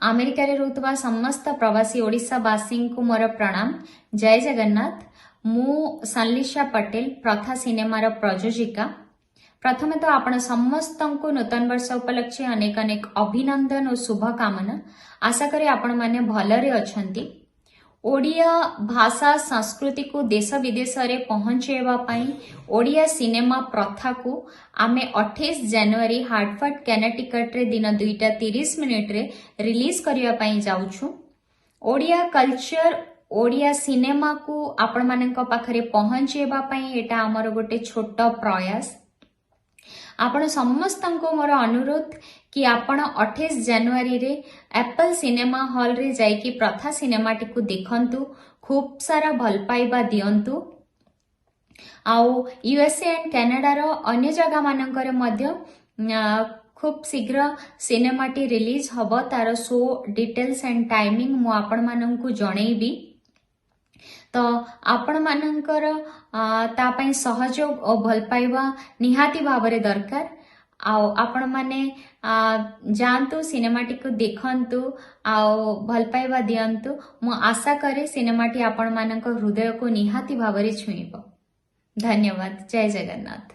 America रे रोतवा समस्त प्रवासी ओडिशावासी को मोर प्रणाम। जय जगन्नाथ। मु सनलिशा पटेल प्रथा सिनेमार प्रयोजिका। प्रथमे तो आपण समस्त को नूतन वर्ष उपलक्षे अनेक अनेक अभिनंदन और शुभकामना। आशा करी आपण माने भलरे अछंती। ओडिया भाषा संस्कृति को देश विदेश रे पहुंचेवा पई ओडिया सिनेमा प्रथा को आमे 28 जनवरी हार्टफोर्ड कनेक्टिकट रे दिन 2:30 रे रिलीज करिया पई जाउछु। ओडिया कल्चर ओडिया सिनेमा को आपण मानक पाखरे पहुंचेवा पई एटा हमर गोटे छोट प्रयास। आपण समस्त को मोर अनुरोध कि आपण 28 जनवरी रे एप्पल सिनेमा हॉल रे जाइकी प्रथा सिनेमा टी को देखंतु। खूब सारा भल पाइबा दियंतु। आउ यूएसए एंड कनाडा रो अन्य जगह मानकर मध्य खूब शीघ्र सिनेमा टी रिलीज हबो। तार शो डिटेल्स एंड टाइमिंग मु आपण माननकु जणैबी। तो आपण मानकर ता पई सहयोग और भल पाइबा निहाती भावरे दरकार। आओ आपण माने जानतु सिनेमाटी को देखंतु आओ भल पाइबा दियंतु। मु आशा करे सिनेमाटी आपण मानक हृदय को निहाती भावरे छुईबो। धन्यवाद। जय जगन्नाथ।